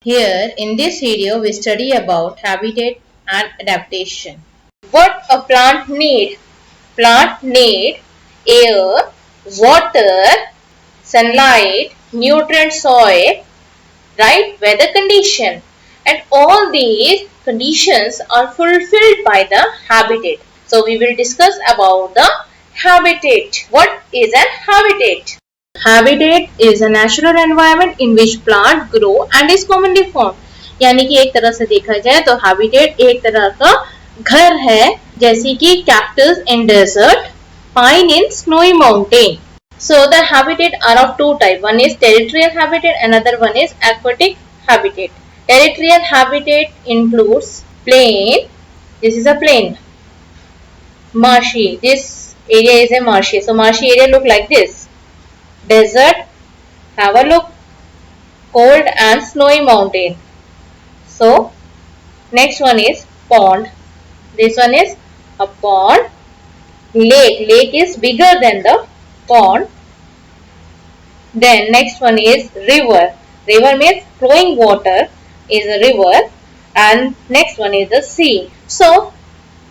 Here in this video we study about habitat and adaptation. What a plant need? Plant need air, water, sunlight, nutrient soil, right weather condition, and all these conditions are fulfilled by the habitat. So we will discuss about the habitat. What is a habitat? Habitat is a natural environment in which plant grow and is commonly found. यानी कि एक तरह से देखा जाए तो habitat एक तरह का घर है, जैसे कि cactus in desert, pine in snowy mountain. So the habitat are of two types. One is territorial habitat, another one is aquatic habitat. Territorial habitat includes plain. This is a plain. Marshy. This area is a marshy. So marshy area look like this. Desert, have a look, cold and snowy mountain. So next one is pond. This one is a pond. Lake. Lake is bigger than the pond. Then next one is river. River means flowing water is a river. And next one is the sea. So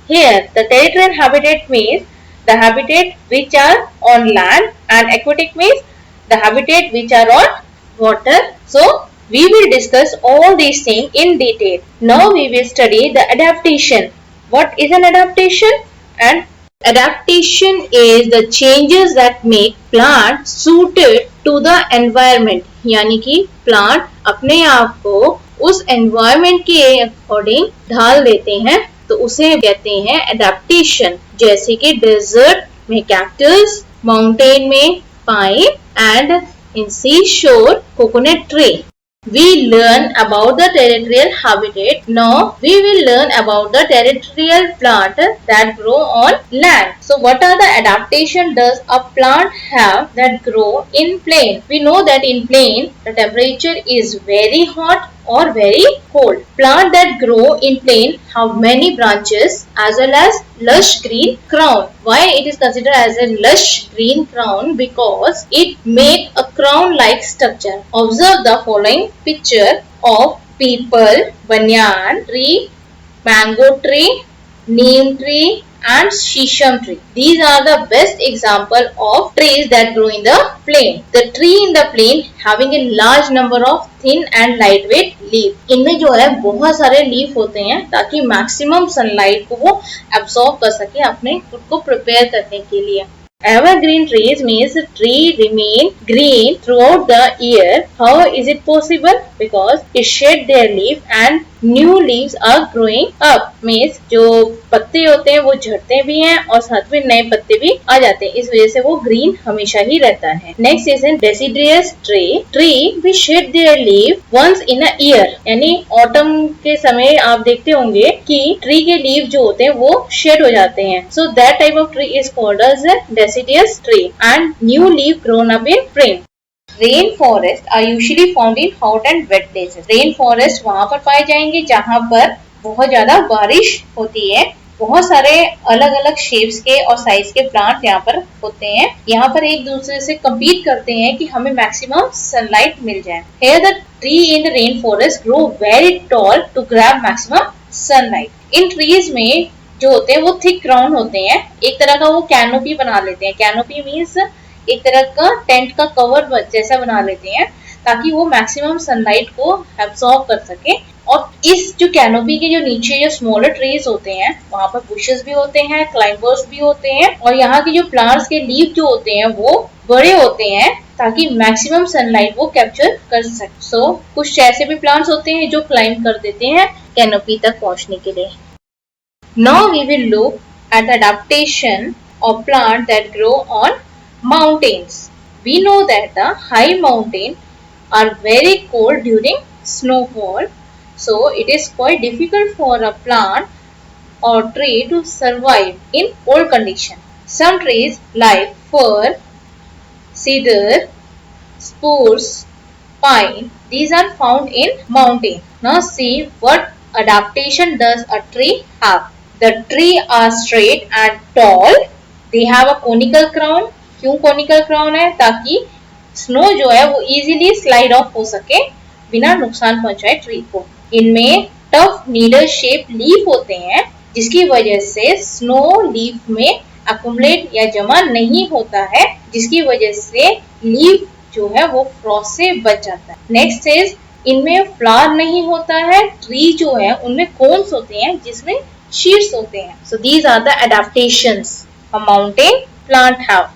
here the territorial habitat means the habitat which are on land, and aquatic means the habitat which are on water. So we will discuss all these things in detail. Now we will study the adaptation. What is an adaptation? And adaptation is the changes that make plant suited to the environment. यानी कि plant अपने आप को उस environment के according ढाल देते हैं, तो उसे कहते हैं adaptation. जैसे कि desert में cactus, mountain में pine, and in seashore coconut tree. We learn about the territorial habitat. Now we will learn about the territorial plant that grow on land. So what are the adaptation does a plant have that grow in plain? We know that in plain the temperature is very hot or very cold. Plant that grow in plain have many branches as well as lush green crown. Why it is considered as a lush green crown? Because it make a crown like structure. Observe the following picture of people, banyan tree, mango tree, neem tree, and shisham tree. These are the best example of trees that grow in the plain. The tree in the plain having a large number of thin and lightweight leaf. इनमें जो है बहुत सारे leaf होते हैं ताकि maximum sunlight को वो एब्सॉर्ब कर सके अपने खुद को प्रिपेयर करने के लिए. Evergreen trees means tree remain green throughout the year. How is it possible? Because it shed their leaf and new leaves are growing up. Means जो पत्ते होते हैं वो झड़ते भी हैं और साथ में नए पत्ते भी आ जाते हैं, इस वजह से वो ग्रीन हमेशा ही रहता है. Next is a deciduous tree. Tree we shed their leaf once in a year. यानी ऑटम के समय आप देखते होंगे कि ट्री के लीफ जो होते हैं वो शेड हो जाते हैं. So that type of tree is called as a deciduous tree, and new leaf grown up in spring. Rainforests are usually found in hot and wet places. Rainforest वहाँ पर पाए जाएंगे जहाँ पर बहुत ज्यादा बारिश होती है. बहुत सारे अलग अलग शेप्स के और साइज के प्लांट यहाँ पर होते हैं. यहाँ पर एक दूसरे से compete करते हैं कि हमें मैक्सिमम सनलाइट मिल जाए. Here the tree in the rainforest grow very tall to grab maximum sunlight. In trees में जो होते हैं वो थिक क्राउन होते हैं. एक तरह का वो कैनोपी बना लेते हैं. कैनोपी मीन्स एक तरह का टेंट का कवर जैसा बना लेते हैं ताकि वो मैक्सिमम सनलाइट को एब्सॉर्ब कर सके. और इस जो कैनोपी के जो नीचे जो स्मॉलर ट्रीज होते हैं वहां पर बुशेस भी होते हैं, क्लाइंबर्स भी होते हैं, और यहाँ के जो प्लांट्स के लीफ जो होते हैं वो बड़े होते हैं ताकि मैक्सिमम सनलाइट वो कैप्चर कर सके. सो कुछ ऐसे भी प्लांट्स होते हैं जो क्लाइंब कर देते हैं कैनोपी तक पहुंचने के लिए. Now we will look at adaptation of plants that grow on mountains. We know that the high mountains are very cold during snowfall, so it is quite difficult for a plant or tree to survive in cold conditions. Some trees like fir, cedar, spruce, pine, these are found in mountains. Now see what adaptation does a tree have. The tree are straight and tall. They have a conical crown. क्यों conical crown है? ताकि snow जो है वो easily slide off हो सके. बिना नुकसान पहुंचाए ट्री को। इनमें टफ नीडल शेप लीफ होते हैं जिसकी वजह से स्नो लीफ में अकुमुलेट या जमा नहीं होता है, जिसकी वजह से लीफ जो है वो फ्रॉस्ट से बच जाता है। नेक्स्ट इज इनमें फ्लावर नहीं होता है, ट्री जो है उनमें कोन्स होते हैं जिसमें शीट्स होते हैं। So these are the adaptations a mountain plant have.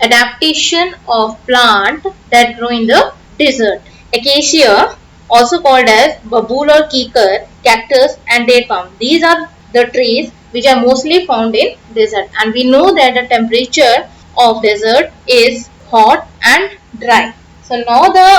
Adaptation of plant that grow in the desert. Acacia, also called as babool or kikar, cactus and date palm. These are the trees which are mostly found in desert, and we know that the temperature of desert is hot and dry. So now the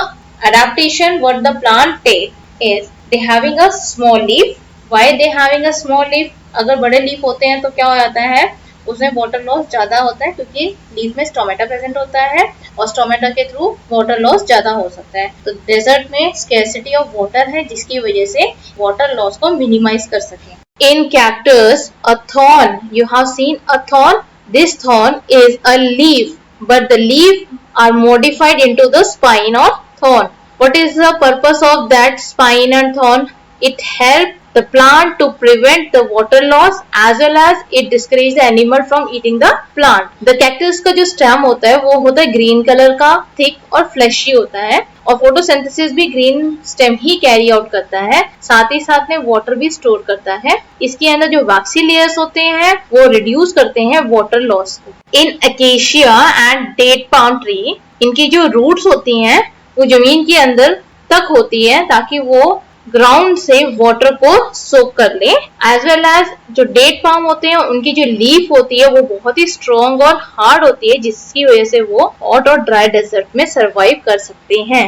adaptation what the plant take is they having a small leaf. Why they having a small leaf? अगर बड़े leaf होते हैं तो क्या हो जाता है, उसमें वाटर लॉस ज्यादा होता है क्योंकि लीफ में स्टोमेटा प्रेजेंट होता है और स्टोमेटा के थ्रू वाटर लॉस ज्यादा हो सकता है। तो डेजर्ट में स्कैर्सिटी ऑफ वाटर है जिसकी वजह से वाटर लॉस को मिनिमाइज कर सके। In cactus a thorn, you have seen a thorn, this thorn is a leaf but the leaf are modified into the spine of thorn. What is the purpose of that spine and thorn? It helps the plant to prevent the water loss as well as it discourages the animal from eating the plant. The cactus का जो stem होता है वो होता है green colour का, thick और flashy होता है और फोटोसिंथेसिस भी ग्रीन स्टेम ही कैरी आउट करता है, साथ ही साथ में वाटर भी स्टोर करता है। इसके अंदर जो वैक्सी लेयर्स होते हैं वो रिड्यूस करते हैं वाटर लॉस को। In acacia and date palm tree, इनकी जो रूट्स होती हैं वो जमीन के अंदर तक होती है ताकि वो ग्राउंड से वाटर को सोक कर ले। एज वेल एज जो डेट पाम होते हैं उनकी जो लीफ होती है वो बहुत ही स्ट्रॉन्ग और हार्ड होती है जिसकी वजह से वो हॉट और ड्राई डेजर्ट में सरवाइव कर सकते हैं।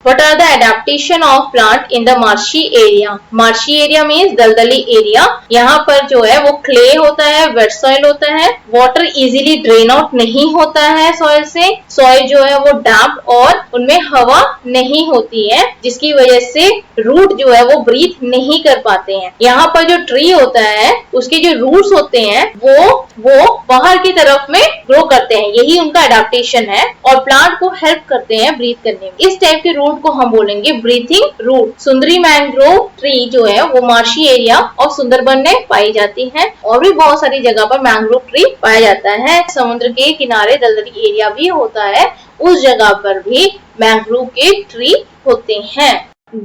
What are the adaptation of plant in the marshy area? Marshy area means दलदली एरिया। यहाँ पर जो है वो क्ले होता है, वेट सॉइल होता है, वाटर इजीली ड्रेन आउट नहीं होता है सॉइल से, सॉइल जो है वो डैम्प और उनमें हवा नहीं होती है जिसकी वजह से रूट जो है वो ब्रीथ नहीं कर पाते हैं। यहाँ पर जो ट्री होता है उसके जो रूट्स होते हैं वो बाहर की तरफ में ग्रो करते हैं, यही उनका अडेप्टेशन है और प्लांट को हेल्प करते हैं ब्रीथ करने में। इस टाइप के रूट को हम बोलेंगे ब्रीथिंग रूट। सुंदरी मैंग्रोव ट्री जो है वो मार्शी एरिया और सुंदरबन में पाई जाती है और भी बहुत सारी जगह पर मैंग्रोव ट्री पाया जाता है। समुद्र के किनारे दलदली एरिया भी होता है, उस जगह पर भी मैंग्रोव के ट्री होते हैं।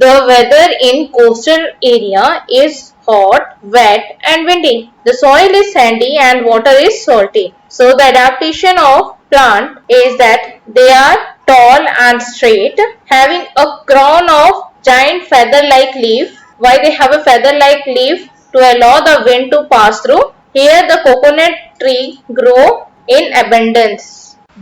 The weather in coastal area is hot, wet and windy. The soil is sandy and water is salty. So the adaptation of plant is that they are tall and straight, having a crown of giant feather-like leaf. Why they have a feather-like leaf? To allow the wind to pass through. Here the coconut tree grow in abundance.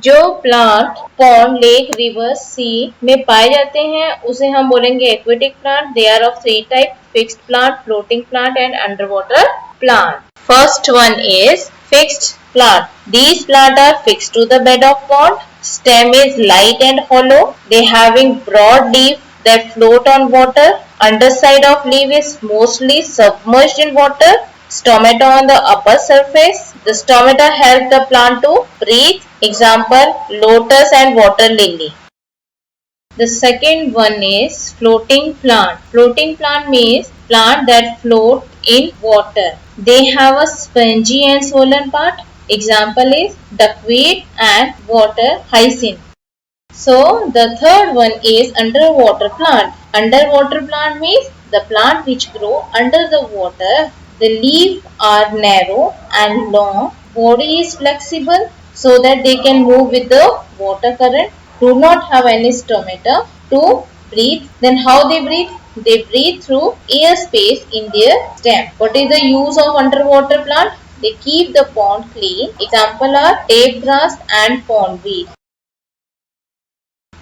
जो plant pond, lake, river, sea में पाए जाते हैं उसे हम बोलेंगे aquatic plant. They are of 3 type: fixed plant, floating plant and underwater plant. First one is fixed plant. These plants are fixed to the bed of pond. Stem is light and hollow. They having broad leaf that float on water. Underside of leaf is mostly submerged in water. Stomata on the upper surface. The stomata help the plant to breathe. Example, lotus and water lily. The second one is floating plant. Floating plant means plant that float in water. They have a spongy and swollen part. Example is duckweed and water hyacinth. So the third one is underwater plant. Underwater plant means the plant which grow under the water. The leaves are narrow and long. Body is flexible so that they can move with the water current. Do not have any stomata to breathe. Then how they breathe? They breathe through air space in their stem. What is the use of underwater plant? They keep the pond clean. Example are tape grass and pondweed.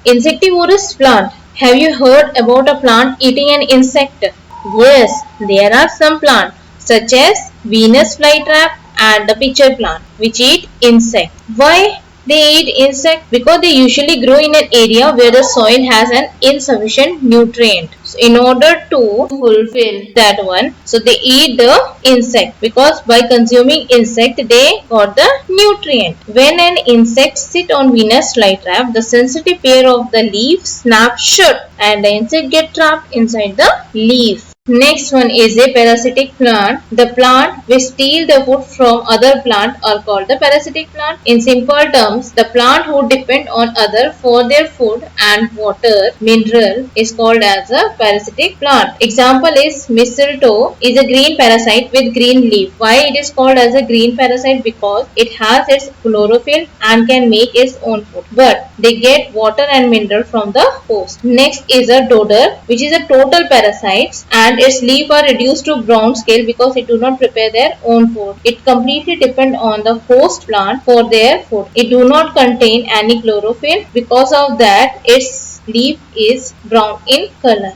Insectivorous plant. Have you heard about a plant eating an insect? Yes, there are some plants such as Venus flytrap and the pitcher plant which eat insect. Why They eat insects because they usually grow in an area where the soil has an insufficient nutrient. So in order to fulfill that one, so they eat the insect because by consuming insect they got the nutrient. When an insect sit on Venus flytrap, the sensitive pair of the leaf snap shut and the insect get trapped inside the leaf. Next one is a parasitic plant. The plant which steal the food from other plant are called the parasitic plant. In simple terms, the plant who depend on other for their food and water mineral is called as a parasitic plant. Example is mistletoe is a green parasite with green leaf. Why it is called as a green parasite? Because it has its chlorophyll and can make its own food. But they get water and mineral from the host. Next is a dodder, which is a total parasite, and its leaves are reduced to brown scale because it do not prepare their own food. It completely depend on the host plant for their food. It do not contain any chlorophyll. Because of that, its leaf is brown in color.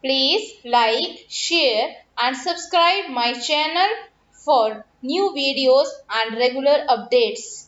Please like, share and subscribe my channel for new videos and regular updates.